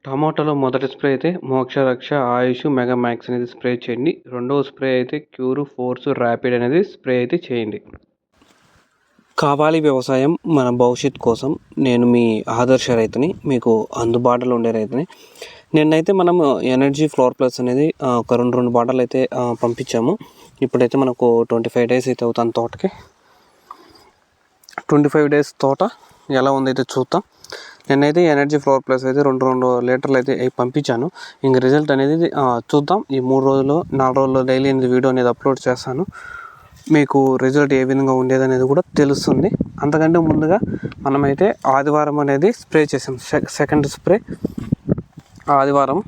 టమాటాలో మొదటి స్ప్రే అయితే మోక్షరక్ష, ఆయుష్, మెగా మ్యాక్స్ అనేది స్ప్రే చేయండి. రెండవ స్ప్రే అయితే క్యూర్, ఫోర్స్, ర్యాపిడ్ అనేది స్ప్రే అయితే చేయండి. కావాలి వ్యవసాయం మన భవిష్యత్ కోసం. నేను మీ ఆదర్శ రైతుని, మీకు అందుబాటులో ఉండే రైతుని. నిన్నైతే మనం ఎనర్జీ ఫ్లోర్ ప్లస్ అనేది ఒక రెండు బాటలు అయితే పంపించాము. ఇప్పుడైతే మనకు 25 డేస్ అయితే అవుతుంది తోటకి. 25 డేస్ తోట ఎలా ఉందైతే చూద్దాం. నేనైతే ఎనర్జీ ఫ్లోర్ ప్లస్ అయితే రెండు లీటర్లు అయితే పంపించాను. ఇంక రిజల్ట్ అనేది చూద్దాం. ఈ 3 రోజులు 4 రోజుల్లో డైలీ అనేది వీడియో అనేది అప్లోడ్ చేస్తాను. మీకు రిజల్ట్ ఏ విధంగా ఉండేది అనేది కూడా తెలుస్తుంది. అంతకంటే ముందుగా మనమైతే ఆదివారం అనేది స్ప్రే చేసాం. సెకండ్ స్ప్రే ఆదివారం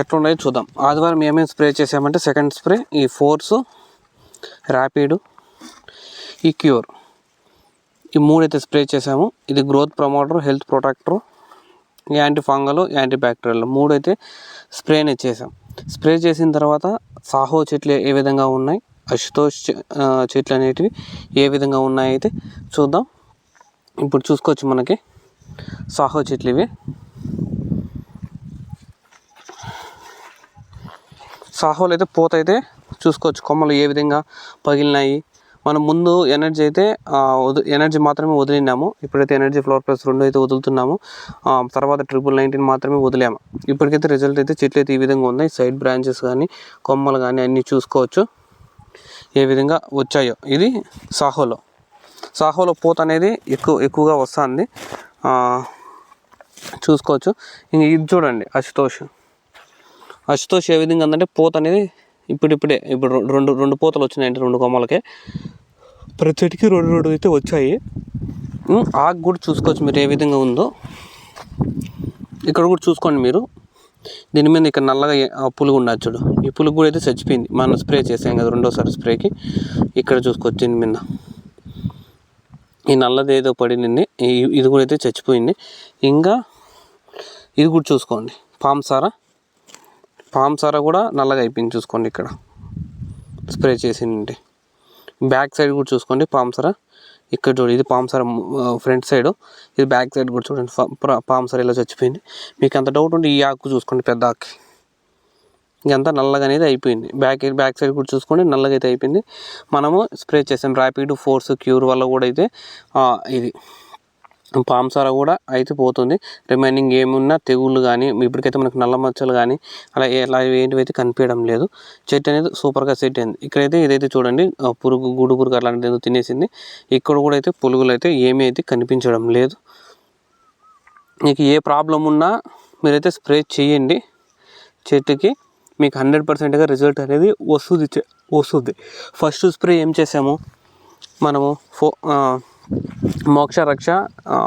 ఎట్లున్నాయో చూద్దాం. ఆదివారం ఏమేమి స్ప్రే చేసామంటే సెకండ్ స్ప్రే ఈ ఫోర్స్, ర్యాపిడ్, ఈ క్యూర్, ఈ 3 అయితే స్ప్రే చేసాము. ఇది growth promoter, health protector, anti fungal, anti bacterial 3 అయితే స్ప్రేనే చేసాం. స్ప్రే చేసిన తర్వాత సాహో చెట్లు ఏ విధంగా ఉన్నాయి, అశుతోష్ చెట్లు అనేటివి ఏ విధంగా ఉన్నాయి అయితే చూద్దాం. ఇప్పుడు చూసుకోవచ్చు మనకి సాహో చెట్లు ఇవి. సాహోలు అయితే పూత అయితే చూసుకోవచ్చు, కొమ్మలు ఏ విధంగా పగిలినాయి. మనం ముందు ఎనర్జీ అయితే ఎనర్జీ మాత్రమే వదిలినాము. ఇప్పుడైతే ఎనర్జీ ఫ్లోర్ ప్లస్ 2 అయితే వదులుతున్నాము. తర్వాత 19 మాత్రమే వదిలాము. ఇప్పటికైతే రిజల్ట్ అయితే చెట్లు అయితే ఈ విధంగా ఉన్నాయి. సైడ్ బ్రాంచెస్ కానీ కొమ్మలు కానీ అన్నీ చూసుకోవచ్చు ఏ విధంగా వచ్చాయో. ఇది సాహోలో పూత అనేది ఎక్కువగా వస్తుంది, చూసుకోవచ్చు. ఇంక ఇది చూడండి అశుతోష్ ఏ విధంగా ఉందంటే పూత అనేది ఇప్పుడు రెండు పూతలు వచ్చినాయంటే 2 కొమ్మలకే. ప్రతి చెట్టుకి 2 అయితే వచ్చాయి. ఆకు కూడా చూసుకోవచ్చు మీరు ఏ విధంగా ఉందో. ఇక్కడ కూడా చూసుకోండి మీరు. దీని మీద ఇక్కడ నల్లగా పులుగు ఉన్నది చూడు. ఈ పులుగు కూడా అయితే చచ్చిపోయింది. మనం స్ప్రే చేసాం కదా రెండోసారి స్ప్రేకి. ఇక్కడ చూసుకోవచ్చు దీని మీద ఈ నల్లది ఏదో పడింది. ఇది కూడా అయితే చచ్చిపోయింది. ఇంకా ఇది కూడా చూసుకోండి, పామ్సారా కూడా నల్లగా అయిపోయింది. చూసుకోండి ఇక్కడ స్ప్రే చేసింది. బ్యాక్ సైడ్ కూడా చూసుకోండి పామ్సారా. ఇక్కడ చూడండి, ఇది పామ్సారా ఫ్రంట్ సైడ్, ఇది బ్యాక్ సైడ్ కూడా చూడండి పామ్సారా ఇలా చచ్చిపోయింది. మీకు అంత డౌట్ ఉంటే ఈ ఆకు చూసుకోండి, పెద్ద ఆకు ఇంకంతా నల్లగా అనేది అయిపోయింది. బ్యాక్ సైడ్ కూడా చూసుకోండి, నల్లగా అయితే అయిపోయింది. మనము స్ప్రే చేసాం ర్యాపిడ్, ఫోర్స్, క్యూర్ వల్ల కూడా అయితే ఇది పామ్సారా కూడా అయితే పోతుంది. రిమైనింగ్ ఏమున్నా తెగుళ్ళు కానీ ఇప్పటికైతే మనకు నల్ల మచ్చలు కానీ అలా ఏంటివి అయితే కనిపించడం లేదు. చెట్టు అనేది సూపర్గా సెట్ అయింది. ఇక్కడైతే ఇదైతే చూడండి గూడు పురుగు అట్లాంటిది ఏదో తినేసింది. ఇక్కడ కూడా అయితే పురుగులు అయితే ఏమీ అయితే కనిపించడం లేదు. మీకు ఏ ప్రాబ్లం ఉన్నా మీరైతే స్ప్రే చేయండి చెట్టుకి, మీకు 100%గా రిజల్ట్ అనేది వస్తుంది. ఫస్ట్ స్ప్రే ఏం చేసాము మనము మోక్షరక్ష,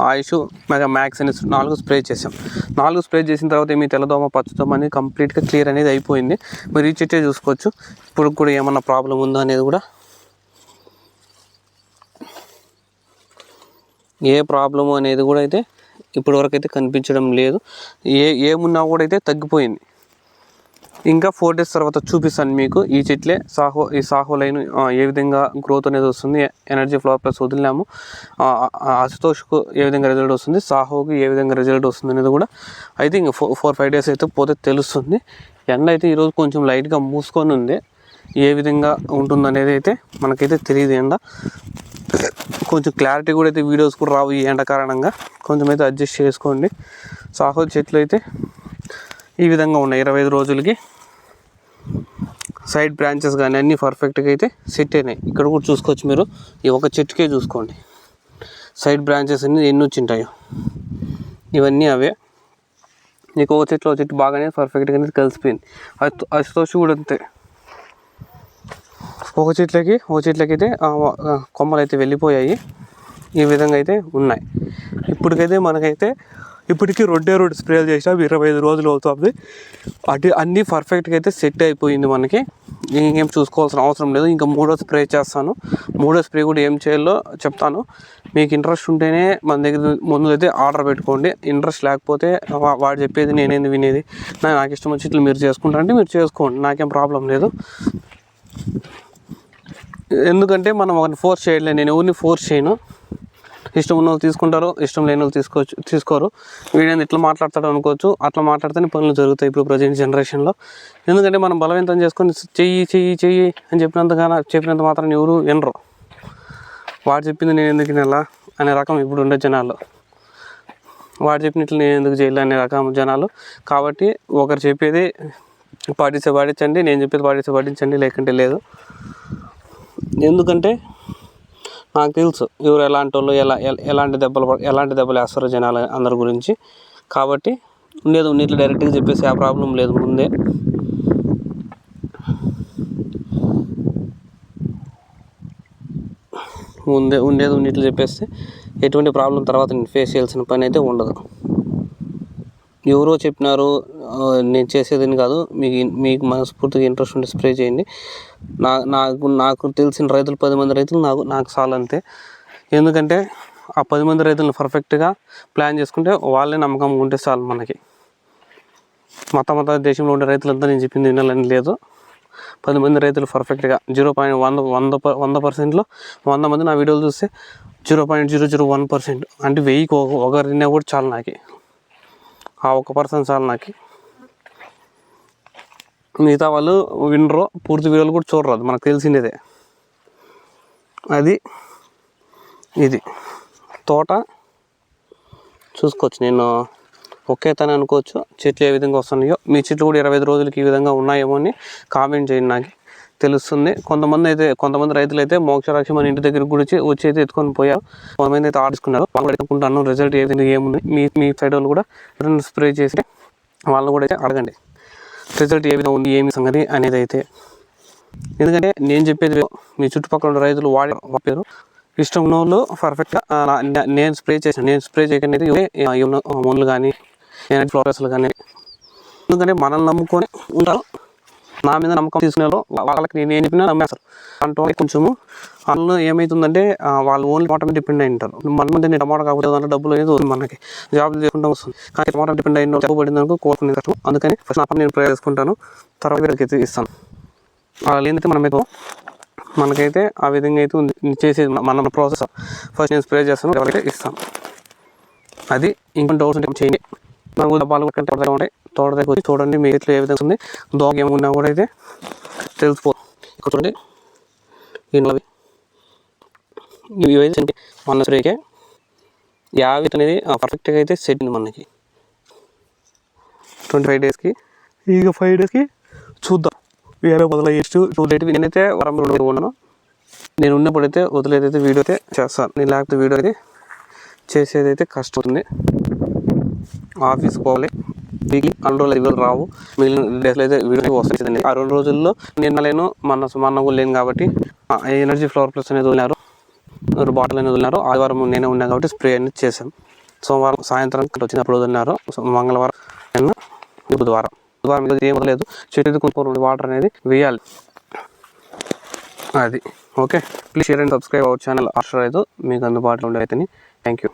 ఆయుష్, మెగా మ్యాక్స్ అనేది 4 స్ప్రే చేసాం. 4 స్ప్రే చేసిన తర్వాత మీ తెల్లదోమ, పచ్చదోమ అనేది కంప్లీట్గా క్లియర్ అనేది అయిపోయింది. మీరు ఈ చెట్టే చూసుకోవచ్చు. ఇప్పుడు కూడా ఏమన్నా ప్రాబ్లం ఉందో అనేది కూడా, ఏ ప్రాబ్లము అనేది కూడా అయితే ఇప్పటివరకు అయితే కనిపించడం లేదు. ఏమున్నా కూడా అయితే తగ్గిపోయింది. ఇంకా 4 డేస్ తర్వాత చూపిస్తాను మీకు ఈ చెట్లే ఈ సాహో లైన్ ఏ విధంగా గ్రోత్ అనేది వస్తుంది. ఎనర్జీ ఫ్లోర్ ప్లస్ వదిలినాము. అశుతోష్కు ఏ విధంగా రిజల్ట్ వస్తుంది, సాహోకి ఏ విధంగా రిజల్ట్ వస్తుంది అనేది కూడా అయితే ఇంకా 4-5 డేస్ అయితే పోతే తెలుస్తుంది. ఎండ అయితే ఈరోజు కొంచెం లైట్గా మూసుకొని ఉంది. ఏ విధంగా ఉంటుందనేది అయితే మనకైతే తెలియదు. ఎండ కొంచెం క్లారిటీ కూడా అయితే వీడియోస్ కూడా రావు ఈ ఎండ కారణంగా. కొంచెం అయితే అడ్జస్ట్ చేసుకోండి. సాహో చెట్లు అయితే ఈ విధంగా ఉన్నాయి. 25 రోజులకి సైడ్ బ్రాంచెస్ కానీ అన్నీ పర్ఫెక్ట్గా అయితే సెట్ అయినాయి. ఇక్కడ కూడా చూసుకోవచ్చు మీరు. ఈ ఒక చెట్టుకే చూసుకోండి సైడ్ బ్రాంచెస్ అన్ని ఎన్ని వచ్చింటాయో. ఇవన్నీ అవే. నీకు ఒక చెట్టు బాగానే పర్ఫెక్ట్గా అనేది కలిసిపోయింది. అశుతోష్ కూడా అంతే. ఒక చెట్లకి అయితే కొమ్మలు అయితే వెళ్ళిపోయాయి. ఈ విధంగా అయితే ఉన్నాయి. ఇప్పటికైతే మనకైతే ఇప్పటికీ 2 స్ప్రేలు చేసాం. 25 రోజులు అవుతుంది. అన్నీ పర్ఫెక్ట్గా అయితే సెట్ అయిపోయింది. మనకి ఇంకేం చూసుకోవాల్సిన అవసరం లేదు. ఇంకా 3వ స్ప్రే చేస్తాను. 3వ స్ప్రే కూడా ఏం చేయాలో చెప్తాను. మీకు ఇంట్రెస్ట్ ఉంటేనే మన దగ్గర ముందు అయితే ఆర్డర్ పెట్టుకోండి. ఇంట్రెస్ట్ లేకపోతే వాడు చెప్పేది నేనేది వినేది, నాకు ఇష్టం వచ్చి మీరు చేసుకుంటారంటే మీరు చేసుకోండి, నాకేం ప్రాబ్లం లేదు. ఎందుకంటే మనం ఒకరిని ఫోర్స్ చేయలేదు, నేను ఎవరిని ఫోర్స్ చేయను. ఇష్టం ఉన్న వాళ్ళు తీసుకుంటారు, ఇష్టం లేని వాళ్ళు తీసుకోరు. వీడేంది ఇట్లా మాట్లాడతాడు అనుకోవచ్చు. అట్లా మాట్లాడితేనే పనులు జరుగుతాయి ఇప్పుడు ప్రజెంట్ జనరేషన్లో. ఎందుకంటే మనం బలవంతం చేసుకొని చెయ్యి అని చెప్పినంత మాత్రం ఎవరు వినరు. వాడు చెప్పింది నేను ఎందుకు వినాలా అనే రకం ఇప్పుడు ఉండే జనాలు. వాడు చెప్పినట్లు నేను ఎందుకు చేయాలి అనే రకం జనాలు. కాబట్టి ఒకరు చెప్పేది పాటించండి, నేను చెప్పేది పాటించండి, లేకుంటే లేదు. ఎందుకంటే నాకు తెలుసు ఎవరు ఎలాంటి వాళ్ళు ఎలాంటి దెబ్బలు వేస్తారో జనాలు అందరి గురించి. కాబట్టి ఉన్నట్లు డైరెక్ట్గా చెప్పేసి ఆ ప్రాబ్లం లేదు. ఉన్నట్లు చెప్పేస్తే ఎటువంటి ప్రాబ్లం తర్వాత నేను ఫేస్ చేయాల్సిన పని అయితే ఉండదు. ఎవరో చెప్పినారు నేను చేసేదని కాదు. మీకు మనస్ఫూర్తిగా ఇంట్రెస్ట్ ఉంటే స్ప్రే చేయండి. నాకు తెలిసిన రైతులు 10 మంది రైతులు నాకు చాలు అంతే. ఎందుకంటే ఆ 10 మంది రైతులను పర్ఫెక్ట్గా ప్లాన్ చేసుకుంటే వాళ్ళే నమ్మకం ఉంటే చాలు మనకి. మొత్తం దేశంలో ఉండే రైతులంతా నేను చెప్పింది వినాలని లేదు. 10 మంది రైతులు పర్ఫెక్ట్గా 0.100%లో 100 మంది నా వీడియోలు చూస్తే 0.001% అంటే 1000కి ఒకరినా కూడా చాలు నాకు. ఆ 1% చాలు నాకు. మిగతా వాళ్ళు వినరు, పూర్తి వీడియోలు కూడా చూడరు. అది మనకు తెలిసిందేదే. అది ఇది తోట చూసుకోవచ్చు. నేను ఒకే తన అనుకోవచ్చు. చెట్లు ఏ విధంగా వస్తున్నాయో మీ చెట్లు కూడా 25 రోజులకి ఈ విధంగా ఉన్నాయేమో అని కామెంట్ చేయండి, నాకు తెలుస్తుంది. కొంతమంది రైతులు అయితే మోక్షరాక్షి మన ఇంటి దగ్గరికి కూడా వచ్చి అయితే ఎత్తుకొని పోయారు. కొంతమంది అయితే ఆడుకున్నారు. వాళ్ళు ఎత్తుకుంటాను రిజల్ట్ ఏముంది మీ సైడ్ వాళ్ళు కూడా స్ప్రే చేసి వాళ్ళని కూడా అయితే అడగండి రిజల్ట్ ఏ విధంగా ఉంది, ఏమి సంగతి అనేది అయితే. ఎందుకంటే నేను చెప్పేది మీ చుట్టుపక్కల ఉన్న రైతులు వాడారు. ఇష్టం ఉన్న వాళ్ళు పర్ఫెక్ట్గా నేను స్ప్రే చేయకుండా మందులు కానీ ఫ్లోరస్లు కానీ. ఎందుకంటే మనల్ని నమ్ముకొని ఉంటారు. నా మీద నమ్మకం తీసుకునే వాళ్ళకి నేను ఏం చెప్పినా నమ్మేస్తారు. అంటే కొంచెము వాళ్ళు ఏమవుతుందంటే వాళ్ళు ఓన్లీ టమాటా మీద డిపెండ్ అయి ఉంటారు. మన ముందు నేను టమాటా కాకపోతే దాంట్లో డబ్బులు అనేది మనకి జాబ్ చేసుకుంటూ వస్తుంది. కానీ టమాటా డిపెండ్ అయిన పడింది అనుకో కోరుకునే కష్టం. అందుకని ఫస్ట్ నా పని నేను ప్రే చేసుకుంటాను, తర్వాత వీళ్ళకి ఇస్తాను. వాళ్ళు ఏంటంటే మనకైతే ఆ విధంగా అయితే ఉంది చేసేది మన ప్రాసెస్. ఫస్ట్ నేను స్ప్రే చేస్తాను, ఎవరైతే ఇస్తాను. అది ఇంకొన్ని డౌట్స్ ఉంటే చేయండి. నాకు డబ్బాలు ఉంటాయి, తోట దగ్గర వచ్చి చూడండి మీ ఇట్లా ఏ విధంగా ఉంది. దోగ ఏమున్నా కూడా అయితే తెలిసిపోతుంది. ఇక్కడ చూడండి ఇవి మన స్ప్రేకే 50 అనేది పర్ఫెక్ట్గా అయితే సెట్ ఉంది మనకి. 25 డేస్కి ఇక 5 డేస్కి చూద్దాం వేరే వదిలేయచ్చు. నేనైతే వారం 2 ఉన్నాను. నేను ఉన్నప్పుడైతే వదిలేదైతే వీడియో అయితే చేస్తాను. నేను లేకపోతే వీడియో అయితే చేసేది అయితే కష్టం అవుతుంది. ఆఫీస్కి పోవాలి, వీక్లీ 2 రోజులు వీడియోలు రావు. మిగిలిన డేస్లో అయితే వీడియో వస్తుంది. ఆ 2 రోజుల్లో నేను లేను, మన కూడా లేను. కాబట్టి ఎనర్జీ ఫ్లవర్ ప్లస్ అనేది వదిలినారు, బాటిల్ అనేది వదిలినారు. ఆదివారం నేనే ఉన్నాను కాబట్టి స్ప్రే అనేది చేశాను. సోమవారం సాయంత్రం వచ్చినప్పుడు వదిలినారు. మంగళవారం బుధవారం ఏం వదలేదు. చెట్టు కొంచెం వాటర్ అనేది వేయాలి. అది okay. Please share and subscribe our channel ఆర్షర్ రైతు. మీకు అందుబాటులో ఉండే అయితేని. Thank you.